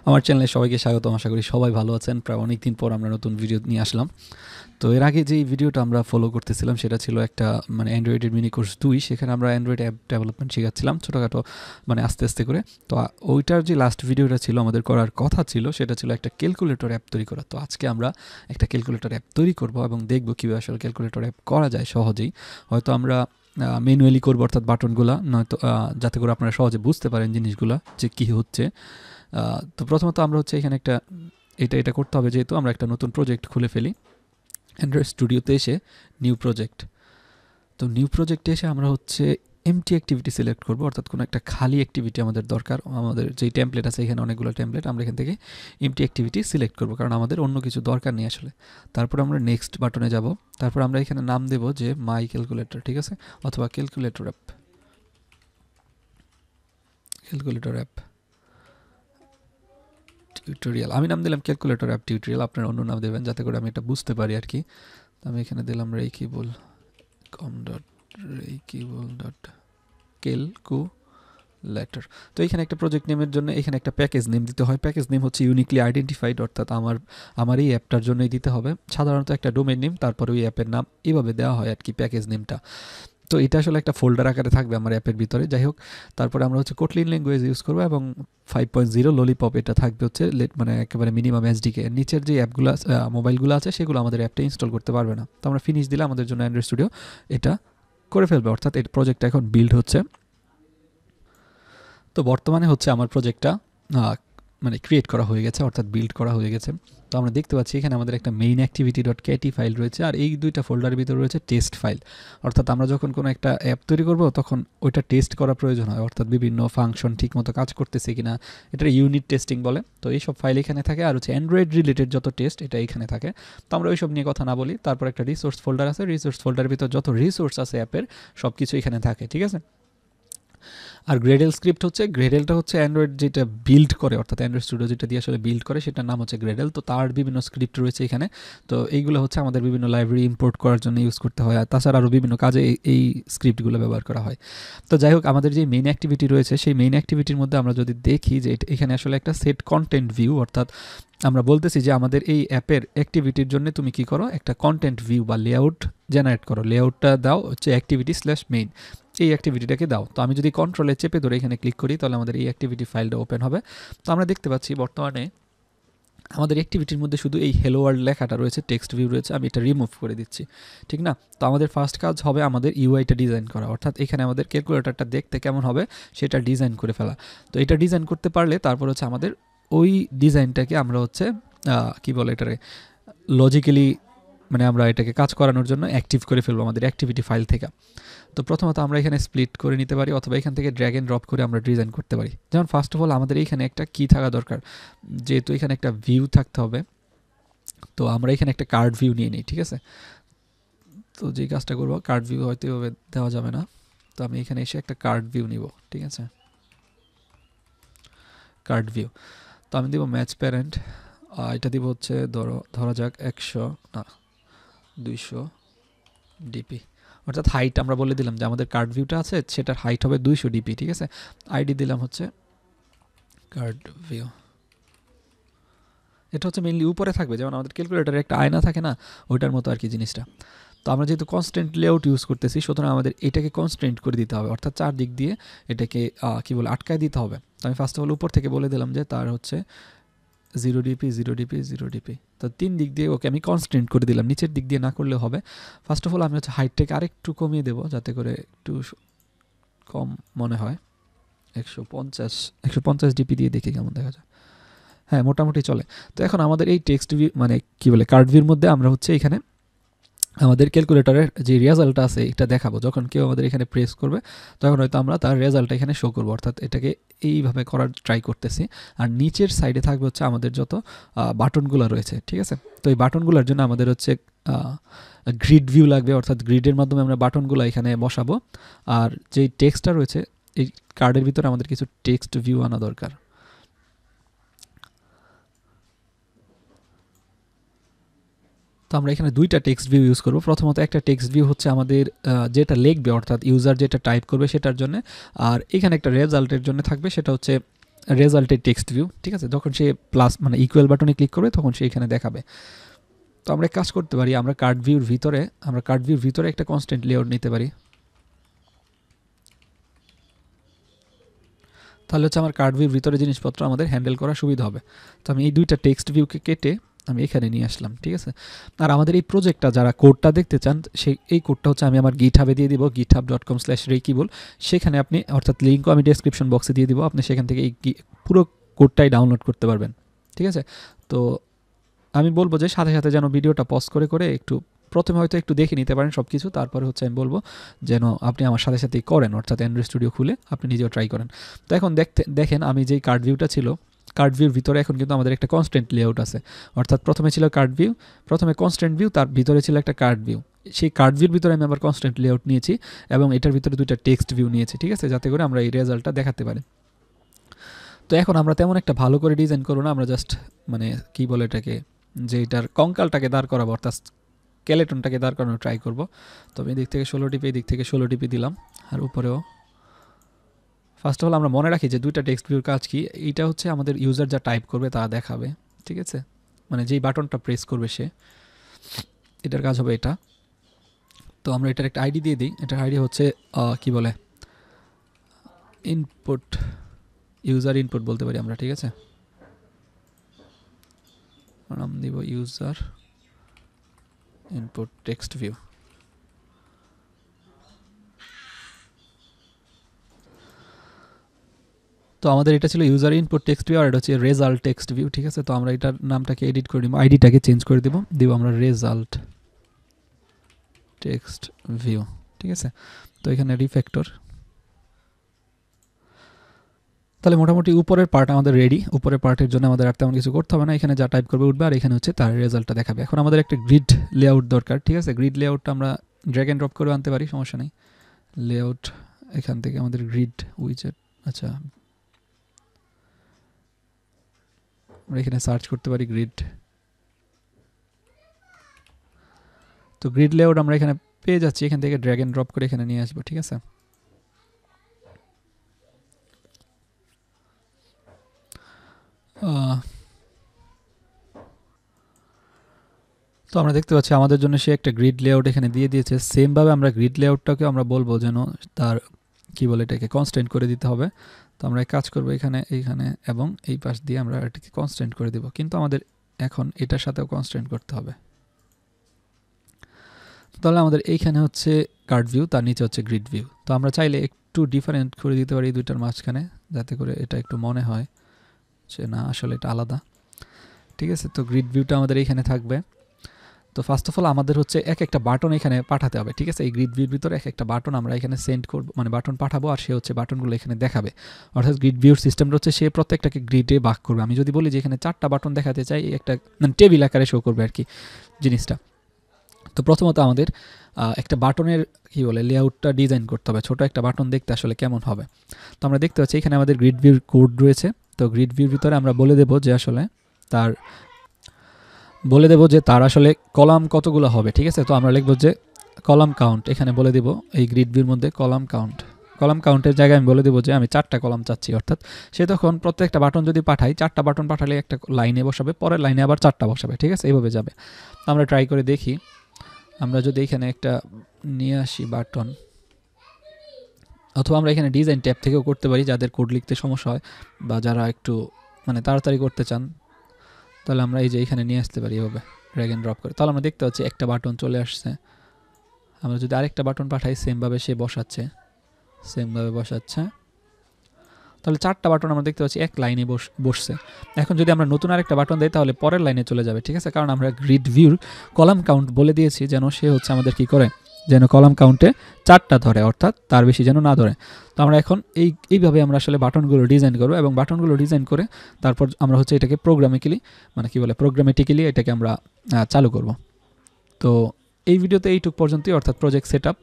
আমার চ্যানেলে সবাইকে স্বাগতম। আশা করি সবাই ভালো আছেন। প্রায় অনেকদিন পর আমরা নতুন ভিডিও নিয়ে আসলাম। তো এর আগে যেই ভিডিওটা আমরা ফলো করতেছিলাম সেটা ছিল একটা অ্যান্ড্রয়েডের মিনি কোর্স 2। সেখানে আমরা অ্যান্ড্রয়েড অ্যাপ ডেভেলপমেন্ট শেখাচ্ছিলাম ছোটোখাটো, আস্তে আস্তে করে। তো ওইটার যে লাস্ট ভিডিওটা ছিল আমাদের করার কথা ছিল সেটা ছিল একটা ক্যালকুলেটর অ্যাপ তৈরি করা। তো আজকে আমরা একটা ক্যালকুলেটর অ্যাপ তৈরি করব এবং দেখব কীভাবে আসলে ক্যালকুলেটর অ্যাপ করা যায় সহজেই। হয়তো আমরা ম্যানুয়ালি করবো, অর্থাৎ বাটনগুলো নয়তো যাতে করে আপনারা সহজে বুঝতে পারেন জিনিসগুলো যে কী হচ্ছে। তো প্রথমত আমরা হচ্ছে এখানে একটা এটা করতে হবে, যেহেতু আমরা একটা নতুন প্রজেক্ট খুলে ফেলি। অ্যান্ড্রয়েড স্টুডিওতে এসে নিউ প্রজেক্ট, তো নিউ প্রজেক্টে এসে আমরা হচ্ছে এমটি অ্যাক্টিভিটি সিলেক্ট করব, অর্থাৎ কোনো একটা খালি অ্যাক্টিভিটি আমাদের দরকার। আমাদের যেই টেমপ্লেট আছে এখানে অনেকগুলো টেমপ্লেট, আমরা এখান থেকে এমটি অ্যাক্টিভিটি সিলেক্ট করব, কারণ আমাদের অন্য কিছু দরকার নেই আসলে। তারপর আমরা নেক্সট বাটনে যাব। তারপর আমরা এখানে নাম দেব যে মাই ক্যালকুলেটর, ঠিক আছে, অথবা ক্যালকুলেটর অ্যাপ টিউটোরিয়াল। আমি নাম দিলাম ক্যালকুলেটর অ্যাপ টিউটোরিয়াল, আপনারা অন্য নাম দেবেন যাতে করে আমি এটা বুঝতে পারি আর কি। তো আমি এখানে দিলাম rakibul.com.calculator। তো এখানে একটা প্রজেক্ট নেমের জন্য এখানে একটা প্যাকেজ নেম দিতে হয়। প্যাকেজ নেম হচ্ছে ইউনিকলি আইডেন্টিফাইড, অর্থাৎ আমার এই অ্যাপটার জন্যই দিতে হবে। সাধারণত একটা ডোমেইন নেম, তারপরে ওই অ্যাপের নাম, এভাবে দেওয়া হয় আর কি প্যাকেজ নেমটা। তো এটা আসলে একটা ফোল্ডার আকারে থাকবে আমার অ্যাপের ভিতরে। যাই হোক, তারপরে আমরা হচ্ছে কোটলিন ল্যাঙ্গুয়েজ ইউজ করবো এবং 5.0 ললিপপ এটা থাকবে হচ্ছে একেবারে মিনিমাম এসডিকে। নিচের যে অ্যাপগুলো মোবাইলগুলো আছে সেগুলো আমাদের অ্যাপটা ইনস্টল করতে পারবে না। তো আমরা ফিনিশ দিলে আমাদের জন্য অ্যান্ড্রয়েড স্টুডিও এটা করে ফেলবে, অর্থাৎ এই প্রজেক্টটা এখন বিল্ড হচ্ছে। তো বর্তমানে হচ্ছে আমার প্রজেক্টটা ক্রিয়েট করা হয়ে গেছে, অর্থাৎ বিল্ড করা হয়ে গেছে। তো আমরা দেখতে পাচ্ছি এখানে আমাদের একটা মেইন অ্যাক্টিভিটি ডট ক্যাটি ফাইল রয়েছে, আর এই দুইটা ফোল্ডারের ভিতরে রয়েছে টেস্ট ফাইল। অর্থাৎ আমরা যখন কোনো একটা অ্যাপ তৈরি করব তখন ওইটা টেস্ট করা প্রয়োজন হয়, অর্থাৎ বিভিন্ন ফাংশন ঠিকমতো কাজ করতেছে কিনা, এটা ইউনিট টেস্টিং বলে। তো এইসব ফাইল এখানে থাকে, আর হচ্ছে অ্যান্ড্রয়েড রিলেটেড যত টেস্ট এটা এখানে থাকে। তো আমরা ওইসব নিয়ে কথা না বলি। তারপর একটা রিসোর্স ফোল্ডার আছে, রিসোর্স ফোল্ডারের ভিতর যত রিসোর্স আছে অ্যাপের সব কিছু এখানে থাকে, ঠিক আছে। আর গ্রেডেল স্ক্রিপ্ট হচ্ছে, গ্রেডেলটা হচ্ছে অ্যান্ড্রয়েড যেটা বিল্ড করে, অর্থাৎ অ্যান্ড্রয়েড স্টুডিও যেটা দিয়ে আসলে বিল্ড করে সেটার নাম হচ্ছে গ্রেডেল। তো তার বিভিন্ন স্ক্রিপ্ট রয়েছে এখানে। তো এইগুলো হচ্ছে আমাদের বিভিন্ন লাইব্রেরি ইম্পোর্ট করার জন্য ইউজ করতে হয়, আর তাছাড়া আরও বিভিন্ন কাজে এই স্ক্রিপ্টগুলো ব্যবহার করা হয়। তো যাই হোক, আমাদের যে মেইন অ্যাক্টিভিটি রয়েছে সেই মেইন অ্যাক্টিভিটির মধ্যে আমরা যদি দেখি যে এখানে আসলে একটা সেট কন্টেন্ট ভিউ, অর্থাৎ আমরা বলতেছি যে আমাদের এই অ্যাপের অ্যাক্টিভিটির জন্য তুমি কি করো, একটা কন্টেন্ট ভিউ বা লেআউট জেনারেট করো। লেআউটটা দাও হচ্ছে অ্যাক্টিভিটি/মেইন, এই অ্যাক্টিভিটিটাকে দাও। তো আমি যদি কন্ট্রোলে চেপে ধরে এখানে ক্লিক করি তাহলে আমাদের এই অ্যাক্টিভিটি ফাইলটা ওপেন হবে। তো আমরা দেখতে পাচ্ছি বর্তমানে আমাদের অ্যাক্টিভিটির মধ্যে শুধু এই হ্যালো ওয়ার্ল্ড লেখাটা রয়েছে, টেক্সট ভিউ রয়েছে। আমি এটা রিমুভ করে দিচ্ছি, ঠিক না। তো আমাদের ফার্স্ট কাজ হবে আমাদের ইউআইটা ডিজাইন করা, অর্থাৎ এখানে আমাদের ক্যালকুলেটরটা দেখতে কেমন হবে সেটা ডিজাইন করে ফেলা। তো এটা ডিজাইন করতে পারলে তারপর হচ্ছে আমাদের ওই ডিজাইনটাকে আমরা হচ্ছে কি বলে এটারে লজিক্যালি আমরা এটাকে কাজ করানোর জন্য অ্যাক্টিভ করে ফেলবো আমাদের অ্যাক্টিভিটি ফাইল থেকে। তো প্রথমত আমরা এখানে স্প্লিট করে নিতে পারি, অথবা এখান থেকে ড্র্যাগ এন্ড ড্রপ করে আমরা ডিজাইন করতে পারি। যেমন ফার্স্ট অফ অল আমাদের এইখানে একটা কি থাকা দরকার, যেহেতু এখানে একটা ভিউ থাকতে হবে। তো আমরা এখানে একটা কার্ড ভিউ নিয়ে নিই, ঠিক আছে। তো যে কাজটা করবো, কার্ড ভিউ হয়তো এভাবে দেওয়া যাবে না। তো আমি এখানে এসে একটা কার্ড ভিউ নিব, ঠিক আছে, কার্ড ভিউ। তো আমি দিব ম্যাচ প্যারেন্ট, এটা দিব হচ্ছে ধরা যাক 200 ডিপি, অর্থাৎ হাইট আমরা বলে দিলাম যে আমাদের কার্ড ভিউটা আছে সেটার হাইট হবে 200 ডিপি, ঠিক আছে। আইডি দিলাম হচ্ছে কার্ড ভিউ। এটা হচ্ছে মেইনলি উপরে থাকবে, যেমন আমাদের ক্যালকুলেটরে একটা আয়না থাকে না, ওইটার মতো আর কি জিনিসটা। তো আমরা যেহেতু কনস্ট্যান্ট লেআউট ইউজ করতেছি, সুতরাং আমাদের এটাকে কনস্ট্যান্ট করে দিতে হবে, অর্থাৎ চারদিক দিয়ে এটাকে আটকায় দিতে হবে। তো আমি ফার্স্ট অফ অল উপর থেকে বলে দিলাম যে তার হচ্ছে 0 ডিপি 0 ডিপি 0 ডিপি। তো 3 দিক দিয়ে ওকে আমি কনস্ট্যান্ট করে দিলাম, নিচের দিক দিয়ে না করলেও হবে। ফার্স্ট অফ অল আমি হচ্ছে হাইটটাকে আরেকটু কমিয়ে দেবো যাতে করে একটু কম মনে হয়। 150 ডিপি দিয়ে দেখি কেমন দেখা যায়। হ্যাঁ, মোটামুটি চলে। তো এখন আমাদের এই টেক্সট ভিউ কার্ড ভিউর মধ্যে আমরা হচ্ছে এখানে আমাদের ক্যালকুলেটরের যে রেজাল্টটা আছে এটা দেখাবো। যখন কেউ আমাদের এখানে প্রেস করবে তখন হয়তো আমরা তার রেজাল্টটা এখানে শো করবো, অর্থাৎ এটাকে এইভাবে করার ট্রাই করতেছি। আর নিচের সাইডে থাকবে হচ্ছে আমাদের যত বাটনগুলো রয়েছে, ঠিক আছে। তো এই বাটনগুলোর জন্য আমাদের হচ্ছে গ্রিড ভিউ লাগবে, অর্থাৎ গ্রিডের মাধ্যমে আমরা বাটনগুলো এখানে বসাবো। আর যেই টেক্সটটা রয়েছে এই কার্ডের ভিতরে আমাদের কিছু টেক্সট ভিউ আনা দরকার। তো আমরা এখানে দুইটা টেক্সট ভিউ ইউজ করব। প্রথমত একটা টেক্সট ভিউ হচ্ছে আমাদের যেটা লিখবে, অর্থাৎ ইউজার যেটা টাইপ করবে সেটার জন্য, আর এখানে একটা রেজাল্টের জন্য থাকবে, সেটা হচ্ছে রেজাল্টের টেক্সট ভিউ, ঠিক আছে। যখন সে প্লাস মানে ইকুয়াল বাটনে ক্লিক করবে তখন সে এখানে দেখাবে। তো আমরা কাজ করতে পারি, আমরা কার্ড ভিউর ভিতরে একটা কনস্ট্যান্ট লেআউট নিতে পারি। তাহলে হচ্ছে আমার কার্ড ভিউর ভিতরে জিনিসপত্র আমাদের হ্যান্ডেল করা সুবিধা হবে। তো আমি এই দুইটা টেক্সট ভিউকে কেটে আমি এখানে নিয়ে আসলাম, ঠিক আছে। আর আমাদের এই প্রজেক্টটা যারা কোডটা দেখতে চান সেই এই কোডটা হচ্ছে আমি আমার গিটহাবে দিয়ে দিব, github.com/rakibul। সেখানে আপনি, অর্থাৎ লিঙ্কও আমি ডেসক্রিপশন বক্সে দিয়ে দিব, আপনি সেখান থেকে এই পুরো কোডটাই ডাউনলোড করতে পারবেন, ঠিক আছে। তো আমি বলবো যে সাথে সাথে যেন ভিডিওটা পজ করে করে একটু প্রথমে হয়তো একটু দেখে নিতে পারেন সব কিছু, তারপরে হচ্ছে আমি বলবো যেন আপনি আমার সাথে সাথেই করেন, অর্থাৎ অ্যান্ড্রয়েড স্টুডিও খুলে আপনি নিজেও ট্রাই করেন। তো এখন দেখেন আমি যেই কার্ড ভিউটা ছিল, কার্ড ভিউর ভিতরে এখন কিন্তু আমাদের একটা কনস্ট্যান্ট লেআউট আছে। অর্থাৎ প্রথমে ছিল কার্ড ভিউ, প্রথমে কনস্ট্যান্ট ভিউ, তার ভিতরে ছিল একটা কার্ড ভিউ। সেই কার্ড ভিউর ভিতরে আমি আবার কনস্ট্যান্ট লেআউট নিয়েছি এবং এটার ভিতরে দুইটা টেক্সট ভিউ নিয়েছি, ঠিক আছে, যাতে করে আমরা এই রেজাল্টটা দেখাতে পারি। তো এখন আমরা তেমন একটা ভালো করে ডিজাইন করবো না, আমরা জাস্ট মানে কি বলে এটাকে, যে এটার কঙ্কালটাকে দাঁড় করাবো, অর্থাৎ স্কেলেটনটাকে দাঁড় করানোর ট্রাই করবো। তবে এই দিক থেকে 16 টিপি, এই দিক থেকে 16 টিপি দিলাম। আর উপরেও ফার্স্ট অফ অল আমরা মনে রাখি যে দুইটা টেক্সট ভিউর কাজ কি, এইটা হচ্ছে আমাদের ইউজার যা টাইপ করবে তা দেখাবে, ঠিক আছে, মানে যেই বাটনটা প্রেস করবে সে, এটার কাজ হবে এটা। তো আমরা এটার একটা আইডি দিয়ে দিই, এটার আইডি হচ্ছে কি বলে ইনপুট, ইউজার ইনপুট বলতে পারি আমরা, ঠিক আছে। নাম দিব ইউজার ইনপুট টেক্সট ভিউ। তো আমাদের এটা ছিল ইউজার ইনপুট টেক্সট ভিউ, আর এটা হচ্ছে রেজাল্ট টেক্সট ভিউ, ঠিক আছে। তো আমরা এটার নামটাকে এডিট করে দিব, আইডিটাকে চেঞ্জ করে দিব আমরা রেজাল্ট টেক্সট ভিউ, ঠিক আছে। তো এখানে রিফ্যাক্টর, তাহলে মোটামুটি উপরের পার্ট আমাদের রেডি। উপরের পার্টের জন্য আমাদের আর তেমন কিছু করতে হবে না, এখানে যা টাইপ করবে উঠবে আর এখানে হচ্ছে তার রেজাল্টটা দেখাবে। এখন আমাদের একটা গ্রিড লেআউট দরকার, ঠিক আছে। গ্রিড লেআউটটা আমরা ড্র্যাগ এন্ড ড্রপ করে আনতে পারি, সমস্যা নেই। লেআউট এখান থেকে আমাদের গ্রিড উইজেট, আচ্ছা আমরা এখানে সার্চ করতে পারি গ্রিড। তো গ্রিড লেআউট আমরা এখানে পেয়ে যাচ্ছি, এখান থেকে ড্র্যাগ এন্ড ড্রপ করে এখানে নিয়ে আসবো, ঠিক আছে। তো আমরা দেখতে পাচ্ছি আমাদের জন্য সে একটা গ্রিড লেআউট এখানে দিয়ে দিয়েছে। সেমভাবে আমরা গ্রিড লেআউটটাকে আমরা বলবো যেন তার কি বলে এটাকে কনস্ট্যান্ট করে দিতে হবে। তো আমরা কাজ করবো এইখানে এবং এই পাশ দিয়ে আমরা এটাকে কনস্ট্যান্ট করে দেব, কিন্তু আমাদের এখন এটার সাথেও কনস্ট্যান্ট করতে হবে। তাহলে আমাদের এইখানে হচ্ছে কার্ড ভিউ, তার নিচে হচ্ছে গ্রিড ভিউ। তো আমরা চাইলে একটু ডিফারেন্ট করে দিতে পারি দুইটার মাঝখানে, যাতে করে এটা একটু মনে হয় যে না আসলে এটা আলাদা, ঠিক আছে। তো গ্রিড ভিউটা আমাদের এইখানে থাকবে। তো ফার্স্ট অফ অল আমাদের হচ্ছে এক একটা বাটন এখানে পাঠাতে হবে, ঠিক আছে। এই গ্রিড ভিউর ভিতরে এক একটা বাটন আমরা এখানে সেন্ড করব, মানে বাটন পাঠাবো, আর সে হচ্ছে বাটনগুলো এখানে দেখাবে। অর্থাৎ গ্রিড ভিউর সিস্টেমটা হচ্ছে সে প্রত্যেকটাকে গ্রিডে ভাগ করবে। আমি যদি বলি যে এখানে 4টা বাটন দেখাতে চাই, একটা মানে টেবিল আকারে শো করবে আর কি জিনিসটা। তো প্রথমত আমাদের একটা বাটনের কি বলে লেআউটটা ডিজাইন করতে হবে, ছোট একটা বাটন দেখতে আসলে কেমন হবে। তো আমরা দেখতে পাচ্ছি এখানে আমাদের গ্রিড ভিউর কোড রয়েছে। তো গ্রিড ভিউর ভিতরে আমরা বলে দেবো যে আসলে তার আসলে কলাম কতগুলো হবে, ঠিক আছে। তো আমরা লিখবো যে কলাম কাউন্ট, এখানে বলে দেব এই গ্রিড ভিউর মধ্যে কলাম কাউন্টের জায়গায় আমি বলে দেবো যে আমি 4টা কলাম চাচ্ছি। অর্থাৎ সে তখন প্রত্যেকটা বাটন যদি পাঠাই, 4টা বাটন পাঠালে একটা লাইনে বসাবে, পরের লাইনে আবার 4টা বসাবে, ঠিক আছে, এইভাবে যাবে। আমরা ট্রাই করে দেখি, আমরা যদি এখানে একটা নিয়ে আসি বাটন, অথবা আমরা এখানে ডিজাইন ট্যাব থেকেও করতে পারি, যাদের কোড লিখতে সমস্যা হয় বা যারা একটু মানে তাড়াতাড়ি করতে চান, তাহলে আমরা এই যে এখানে নিয়ে আসতে পারি এভাবে ড্র্যাগ এন্ড ড্রপ করে। তাহলে আমরা দেখতে পাচ্ছি একটা বাটন চলে আসছে। আমরা যদি আরেকটা বাটন পাঠাই, সেমভাবে সে বসাচ্ছে, তাহলে 4টা বাটন আমরা দেখতে পাচ্ছি এক লাইনে বসছে। এখন যদি আমরা নতুন আরেকটা বাটন দেই তাহলে পরের লাইনে চলে যাবে, ঠিক আছে, কারণ আমরা গ্রিড ভিউর কলাম কাউন্ট বলে দিয়েছি যেন সে হচ্ছে আমাদের কি করে, যেন কলাম কাউন্টে 4টা ধরে, অর্থাৎ তার বেশি যেন না ধরে। তো আমরা এখন এইভাবে আমরা আসলে বাটনগুলো ডিজাইন করবো, এবং বাটনগুলো ডিজাইন করে তারপর আমরা হচ্ছে এটাকে প্রোগ্রামেটিক্যালি এটাকে আমরা চালু করব। তো এই ভিডিওতে এইটুক পর্যন্তই, অর্থাৎ প্রজেক্ট সেটআপ।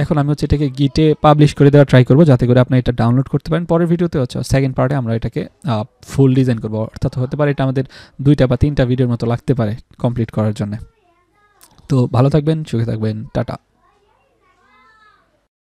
এখন আমি হচ্ছে এটাকে গিটে পাবলিশ করে দেওয়ার ট্রাই করবো, যাতে করে আপনি এটা ডাউনলোড করতে পারেন। পরের ভিডিওতে হচ্ছে সেকেন্ড পার্টে আমরা এটাকে ফুল ডিজাইন করবো, অর্থাৎ হতে পারে এটা আমাদের 2টা বা 3টা ভিডিওর মতো লাগতে পারে কমপ্লিট করার জন্য। তো ভালো থাকবেন, সুখে থাকবেন, টাটা।